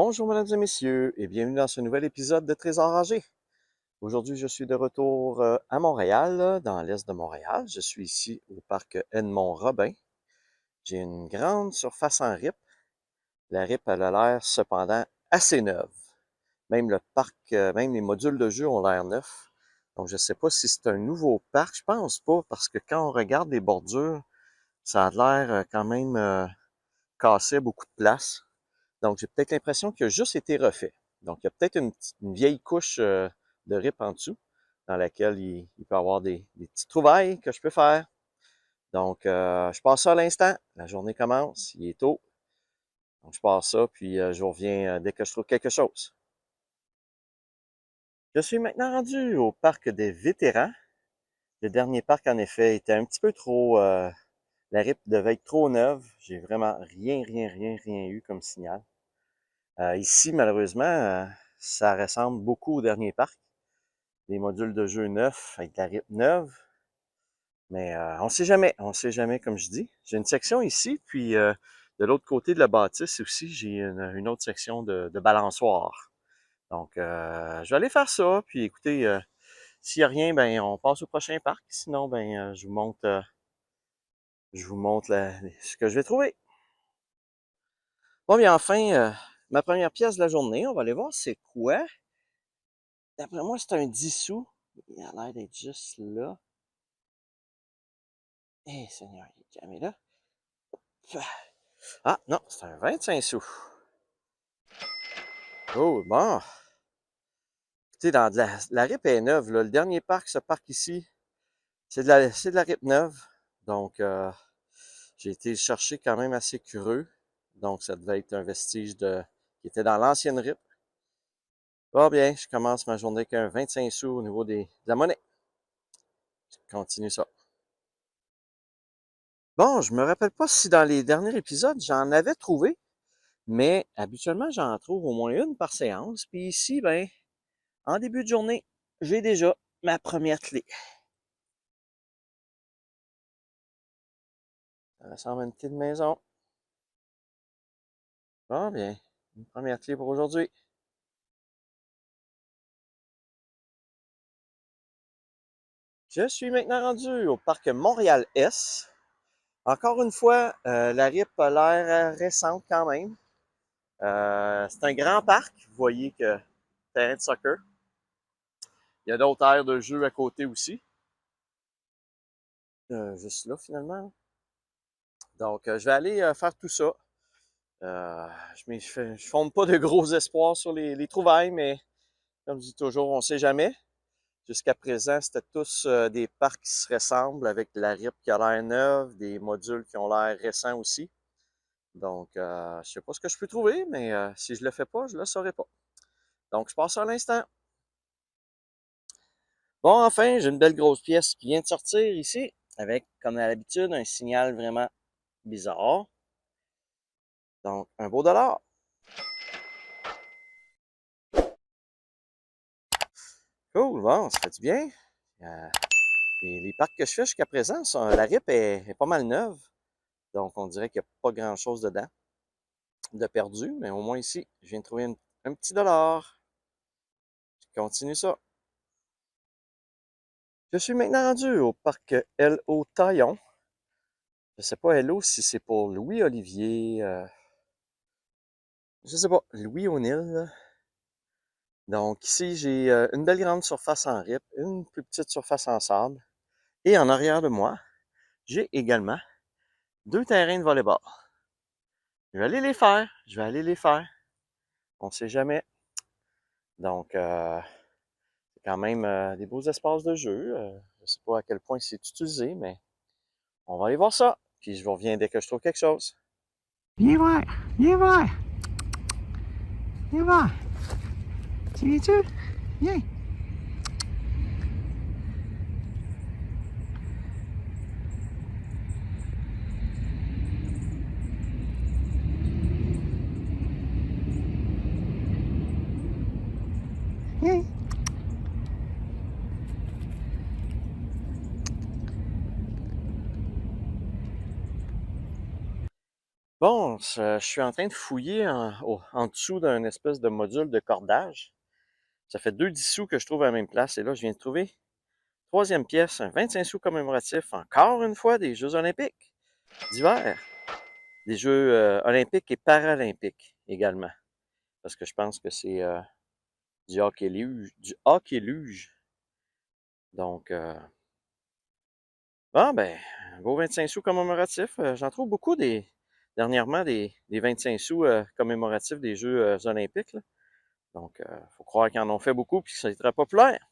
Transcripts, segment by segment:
Bonjour mesdames et messieurs et bienvenue dans ce nouvel épisode de Trésor Rangé. Aujourd'hui, je suis de retour à Montréal, dans l'est de Montréal. Je suis ici au parc Edmond-Robin. J'ai une grande surface en RIP. La RIP, elle a l'air cependant assez neuve. Même le parc, même les modules de jeu ont l'air neufs. Donc, je ne sais pas si c'est un nouveau parc. Je pense pas, parce que quand on regarde les bordures, ça a l'air quand même cassé, beaucoup de place. Donc, j'ai peut-être l'impression qu'il a juste été refait. Donc, il y a peut-être une vieille couche de RIP en dessous, dans laquelle il peut y avoir des petites trouvailles que je peux faire. Donc, je passe ça à l'instant. La journée commence, il est tôt. Donc, je passe ça, puis je vous reviens dès que je trouve quelque chose. Je suis maintenant rendu au parc des vétérans. Le dernier parc, en effet, était un petit peu trop... la RIP devait être trop neuve. J'ai vraiment rien eu comme signal. Ici, malheureusement, ça ressemble beaucoup au dernier parc. Des modules de jeu neufs avec de la RIP neuve. Mais on sait jamais comme je dis. J'ai une section ici, puis de l'autre côté de la bâtisse aussi, j'ai une autre section de balançoire. Donc, je vais aller faire ça, puis écoutez, s'il n'y a rien, ben on passe au prochain parc. Sinon, ben je vous montre ce que je vais trouver. Bon, bien enfin, ma première pièce de la journée, on va aller voir c'est quoi. D'après moi, c'est un 10 sous. Il a l'air d'être juste là. Eh, Seigneur, il est jamais là. Ah, non, c'est un 25 sous. Oh, bon. Écoutez, dans la RIP est neuve, là. Le dernier parc, ce parc ici, c'est de la RIP neuve. Donc, j'ai été chercher quand même assez creux. Donc, ça devait être un vestige qui était dans l'ancienne RIP. Bon, bien, je commence ma journée avec un 25 sous au niveau de la monnaie. Je continue ça. Bon, je me rappelle pas si dans les derniers épisodes, j'en avais trouvé, mais habituellement, j'en trouve au moins une par séance. Puis ici, ben, en début de journée, j'ai déjà ma première clé. Ça ressemble à une clé de maison. Bon, bien, une première clé pour aujourd'hui. Je suis maintenant rendu au parc Montréal-S. Encore une fois, la RIP a l'air récente quand même. C'est un grand parc. Vous voyez que terrain de soccer. Il y a d'autres aires de jeu à côté aussi. Juste là, finalement. Donc, je vais aller faire tout ça. Je fonde pas de gros espoirs sur les trouvailles, mais comme je dis toujours, on sait jamais. Jusqu'à présent, c'était tous des parcs qui se ressemblent avec la RIP qui a l'air neuve, des modules qui ont l'air récents aussi. Donc, je sais pas ce que je peux trouver, mais si je le fais pas, je le saurai pas. Donc, je passe à l'instant. Bon, enfin, j'ai une belle grosse pièce qui vient de sortir ici, avec, comme à l'habitude, un signal vraiment bizarre. Donc, un beau dollar. Cool, bon, ça fait du bien. Les parcs que je fais jusqu'à présent, la RIP est pas mal neuve. Donc, on dirait qu'il n'y a pas grand-chose dedans de perdu. Mais au moins ici, je viens de trouver un petit dollar. Je continue ça. Je suis maintenant rendu au parc L.O. Taillon. Je sais pas, L.O. si c'est pour Louis-Olivier. Je sais pas, Louis O'Neill. Donc ici, j'ai une belle grande surface en RIP, une plus petite surface en sable. Et en arrière de moi, j'ai également 2 terrains de volleyball. Je vais aller les faire. Je vais aller les faire. On sait jamais. Donc, c'est quand même des beaux espaces de jeu. Je sais pas à quel point c'est utilisé, mais on va aller voir ça. Puis je vous reviens dès que je trouve quelque chose. Viens voir, viens voir, viens voir. Tu viens-tu? Viens. Viens. Bon, je suis en train de fouiller en dessous d'un espèce de module de cordage. Ça fait 2 10 sous que je trouve à la même place. Et là, je viens de trouver troisième pièce, un 25 sous commémoratif, encore une fois, des Jeux olympiques d'hiver. Des Jeux olympiques et paralympiques également. Parce que je pense que c'est du hockey luge. Du hockey luge. Donc, ben, un beau 25 sous commémoratif. J'en trouve beaucoup dernièrement des 25 sous commémoratifs des Jeux olympiques. Là. Donc, faut croire qu'ils en ont fait beaucoup et que c'est très populaire.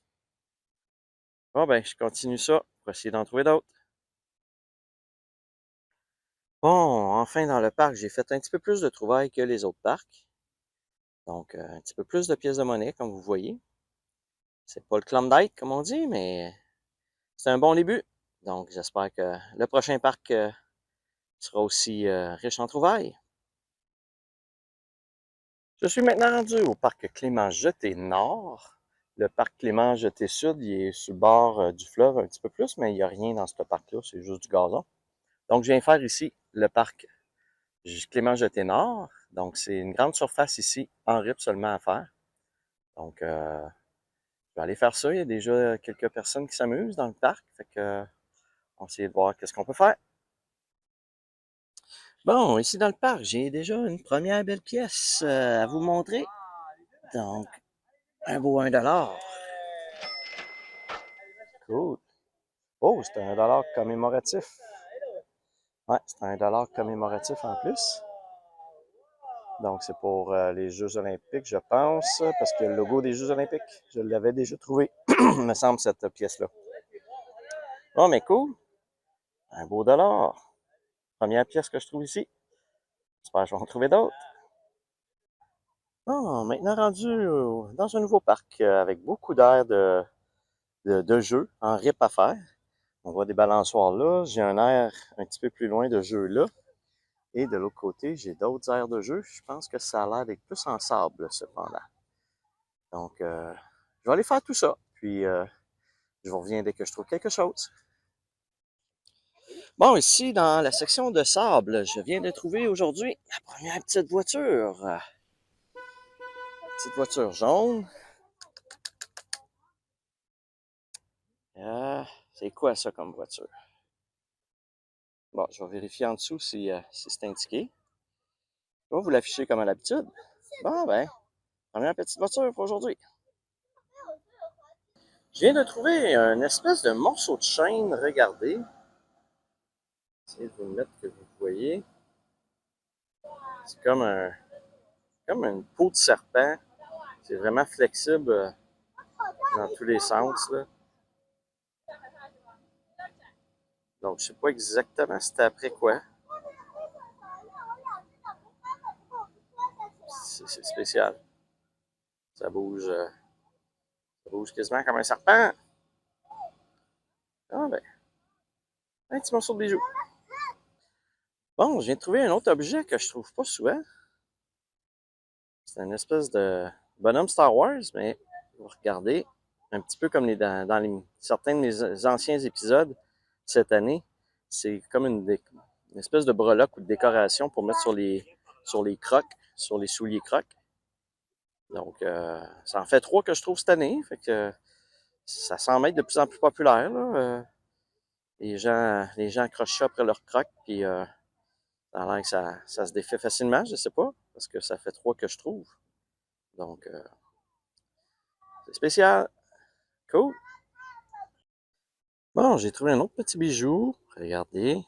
Bon, ben, je continue ça pour essayer d'en trouver d'autres. Bon, enfin dans le parc, j'ai fait un petit peu plus de trouvailles que les autres parcs. Donc, un petit peu plus de pièces de monnaie, comme vous voyez. C'est pas le Klondike, comme on dit, mais c'est un bon début. Donc, j'espère que le prochain parc sera aussi riche en trouvailles. Je suis maintenant rendu au parc Clément-Jeté Nord. Le parc Clément-Jeté Sud, il est sur le bord du fleuve un petit peu plus, mais il n'y a rien dans ce parc-là, c'est juste du gazon. Donc, je viens faire ici le parc Clément-Jeté Nord. Donc, c'est une grande surface ici, en RIP seulement à faire. Donc, je vais aller faire ça. Il y a déjà quelques personnes qui s'amusent dans le parc. Fait que, on va essayer de voir qu'est-ce qu'on peut faire. Bon, ici dans le parc, j'ai déjà une première belle pièce à vous montrer. Donc, un beau 1$. Cool. Oh, c'est un dollar commémoratif. Ouais, c'est un dollar commémoratif en plus. Donc, c'est pour les Jeux olympiques, je pense, parce que le logo des Jeux olympiques, je l'avais déjà trouvé, me semble, cette pièce-là. Oh, mais cool. Un beau dollar. Première pièce que je trouve ici. J'espère que je vais en trouver d'autres. Bon, maintenant rendu dans un nouveau parc avec beaucoup d'air de jeu en RIP à faire. On voit des balançoires là. J'ai un air un petit peu plus loin de jeu là. Et de l'autre côté, j'ai d'autres aires de jeu. Je pense que ça a l'air d'être plus en sable, cependant. Donc, je vais aller faire tout ça. Puis, je vous reviens dès que je trouve quelque chose. Bon, ici, dans la section de sable, je viens de trouver aujourd'hui la première petite voiture. Petite voiture jaune. C'est quoi ça comme voiture? Bon, je vais vérifier en dessous si c'est indiqué. Je vais vous l'afficher comme à l'habitude. Bon, ben, première petite voiture pour aujourd'hui. Je viens de trouver une espèce de morceau de chaîne, regardez. Essayez de vous le mettre que vous voyez. C'est comme une peau de serpent. C'est vraiment flexible dans tous les sens. Là. Donc, je sais pas exactement c'était après quoi. C'est spécial. Ça bouge quasiment comme un serpent. Ah ben, un petit morceau de bijou. Bon, je viens de trouver un autre objet que je trouve pas souvent. C'est une espèce de bonhomme Star Wars, mais vous regardez, un petit peu comme dans certains de mes anciens épisodes cette année, c'est comme une espèce de breloque ou de décoration pour mettre sur les crocs, sur les souliers crocs. Donc, ça en fait 3 que je trouve cette année, fait que ça semble être de plus en plus populaire. Là. Les gens accrochent ça après leurs crocs, puis ça a l'air que ça se défait facilement, je sais pas, parce que ça fait 3 que je trouve. Donc, c'est spécial. Cool. Bon, j'ai trouvé un autre petit bijou. Regardez.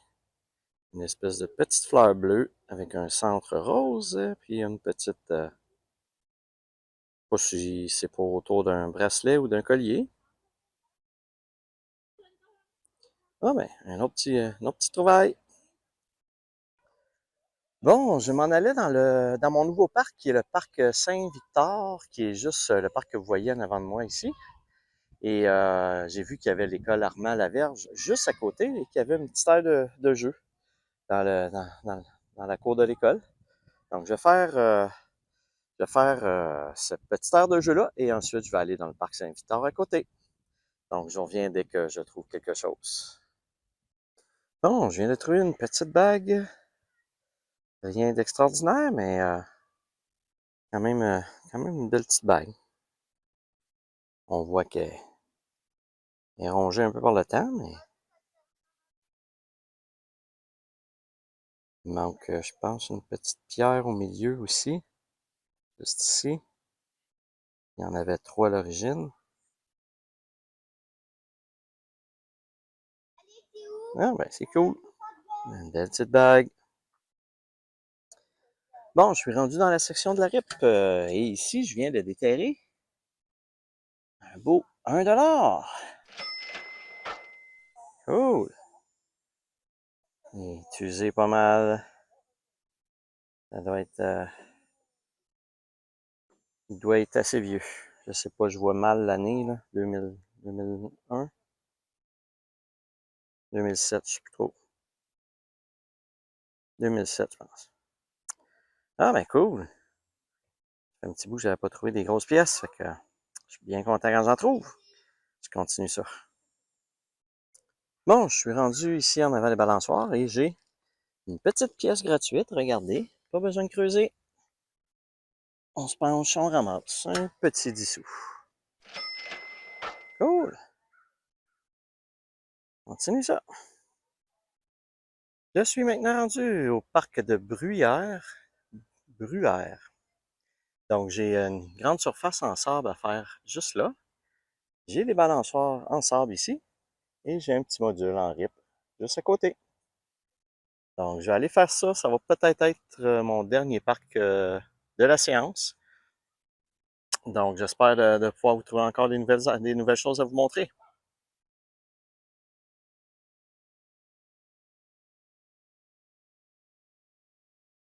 Une espèce de petite fleur bleue avec un centre rose, puis une petite... je sais pas si c'est pour autour d'un bracelet ou d'un collier. Ah ben, un autre petit trouvaille. Bon, je m'en allais dans mon nouveau parc, qui est le parc Saint-Victor, qui est juste le parc que vous voyez en avant de moi ici. Et j'ai vu qu'il y avait l'école Armand-Laverge juste à côté et qu'il y avait une petite aire de jeu dans la cour de l'école. Donc, je vais faire cette petite aire de jeu-là et ensuite, je vais aller dans le parc Saint-Victor à côté. Donc, je reviens dès que je trouve quelque chose. Bon, je viens de trouver une petite bague Rien d'extraordinaire, mais quand même une belle petite bague. On voit qu'elle est rongée un peu par le temps, mais il manque, je pense, une petite pierre au milieu aussi, juste ici. Il y en avait 3 à l'origine. Ah, ben, c'est cool. Une belle petite bague. Bon, je suis rendu dans la section de la RIP, et ici, je viens de déterrer un beau 1 $. Cool. Il est utilisé pas mal. Ça doit être, il doit être assez vieux. Je sais pas, je vois mal l'année, là. 2001, 2007, je sais plus trop. 2007, je pense. Ah, ben cool. Ça fait un petit bout que j'avais pas trouvé des grosses pièces, fait que je suis bien content quand j'en trouve. Je continue ça. Bon, je suis rendu ici en avant des balançoires et j'ai une petite pièce gratuite. Regardez, pas besoin de creuser. On se penche, on ramasse un petit 10 sous. Cool. Continue ça. Je suis maintenant rendu au parc de Bruyères. Donc, j'ai une grande surface en sable à faire juste là. J'ai des balançoires en sable ici et j'ai un petit module en RIP juste à côté. Donc, je vais aller faire ça. Ça va peut-être être mon dernier parc de la séance. Donc, j'espère de pouvoir vous trouver encore des nouvelles choses à vous montrer.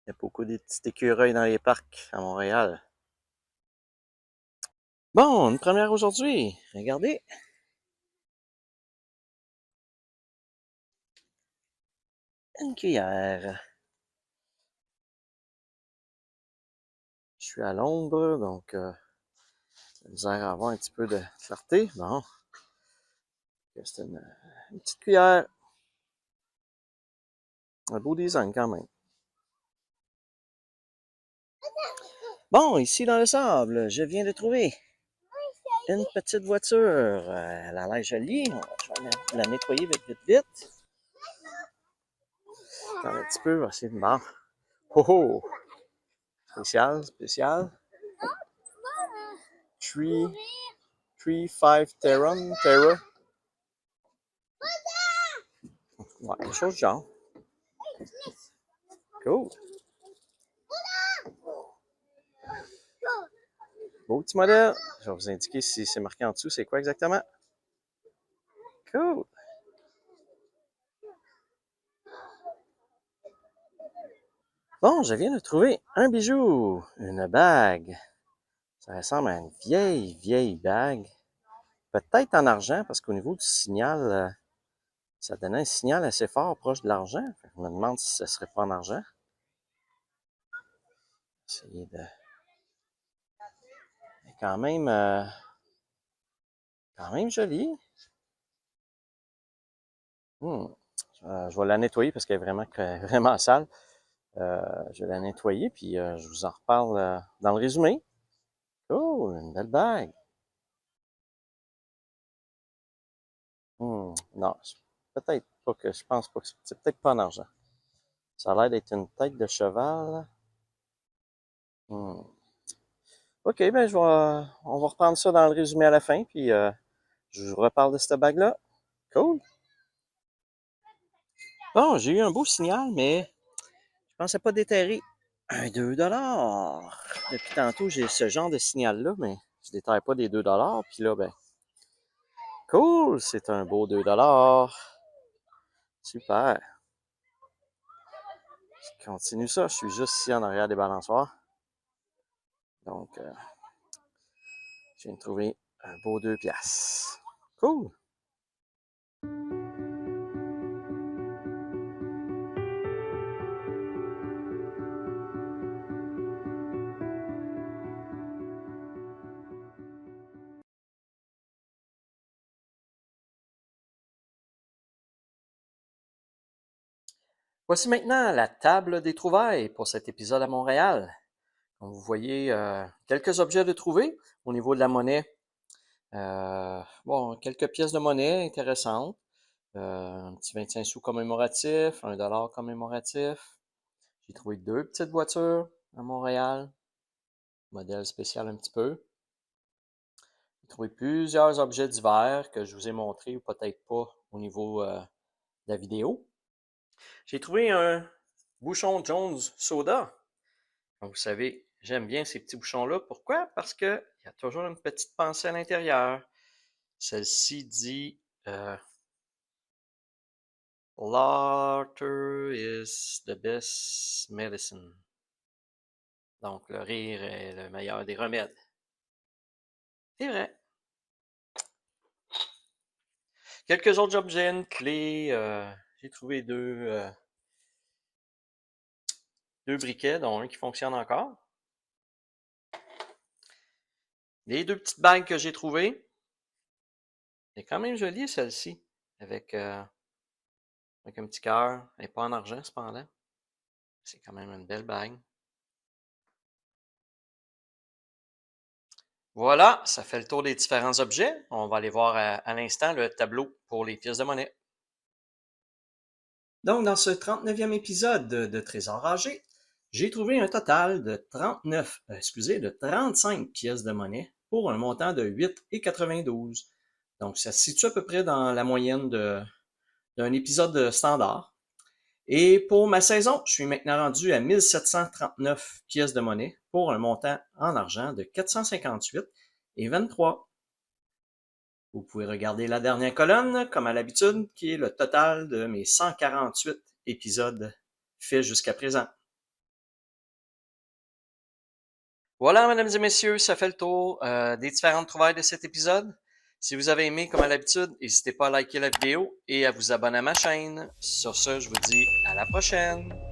Il y a beaucoup de petits écureuils dans les parcs à Montréal. Bon, une première aujourd'hui. Regardez. Une cuillère. Je suis à l'ombre, donc j'ai misère à avoir un petit peu de clarté. Bon, c'est une petite cuillère. Un beau design quand même. Bon, ici dans le sable, je viens de trouver une petite voiture. Elle a l'air jolie. Je vais la nettoyer vite. Attends un petit peu, on va essayer de bon. Oh oh! Spécial. 3-5 Terra. Ouais, quelque chose de genre. Cool. Beau petit modèle. Je vais vous indiquer si c'est marqué en dessous, c'est quoi exactement. Cool. Bon, je viens de trouver un bijou, une bague. Ça ressemble à une vieille bague. Peut-être en argent, parce qu'au niveau du signal, ça donnait un signal assez fort proche de l'argent. Je me demande si ce serait pas en argent. Essayer de... Elle est quand même jolie. Je vais la nettoyer parce qu'elle est vraiment sale. Je vais la nettoyer, puis je vous en reparle dans le résumé. Oh, une belle bague. Non, peut-être pas que je pense pas que c'est peut-être pas en argent. Ça a l'air d'être une tête de cheval. Hmm. OK, ben on va reprendre ça dans le résumé à la fin, puis je vous reparle de cette bague-là. Cool. Bon, j'ai eu un beau signal, mais je pensais pas déterrer un 2 $. Depuis tantôt, j'ai ce genre de signal-là, mais je déterre pas des 2 $. Puis là, ben, cool, c'est un beau 2 $. Super. Je continue ça. Je suis juste ici en arrière des balançoires. Donc, je viens de trouver un beau 2 piastres. Cool. Voici maintenant la table des trouvailles pour cet épisode à Montréal. Comme vous voyez, quelques objets de trouver au niveau de la monnaie. Bon, quelques pièces de monnaie intéressantes. Un petit 25 sous commémoratif, $1 commémoratif. J'ai trouvé 2 petites voitures à Montréal, modèle spécial un petit peu. J'ai trouvé plusieurs objets divers que je vous ai montrés ou peut-être pas au niveau de la vidéo. J'ai trouvé un bouchon Jones Soda. Comme vous savez, j'aime bien ces petits bouchons-là. Pourquoi? Parce qu'il y a toujours une petite pensée à l'intérieur. Celle-ci dit Laughter is the best medicine. Donc, le rire est le meilleur des remèdes. C'est vrai. Quelques autres objets, une clé. J'ai trouvé deux briquets, dont un qui fonctionne encore. Les 2 petites bagues que j'ai trouvées. C'est quand même joli, celle-ci. Avec un petit cœur. Elle n'est pas en argent, cependant. C'est quand même une belle bague. Voilà, ça fait le tour des différents objets. On va aller voir à l'instant le tableau pour les pièces de monnaie. Donc, dans ce 39e épisode de Trésor Ragé, j'ai trouvé un total de 35 pièces de monnaie pour un montant de 8,92. Donc, ça se situe à peu près dans la moyenne d'un épisode standard. Et pour ma saison, je suis maintenant rendu à 1739 pièces de monnaie pour un montant en argent de 458,23. Vous pouvez regarder la dernière colonne, comme à l'habitude, qui est le total de mes 148 épisodes faits jusqu'à présent. Voilà, mesdames et messieurs, ça fait le tour des différentes trouvailles de cet épisode. Si vous avez aimé, comme à l'habitude, n'hésitez pas à liker la vidéo et à vous abonner à ma chaîne. Sur ce, je vous dis à la prochaine!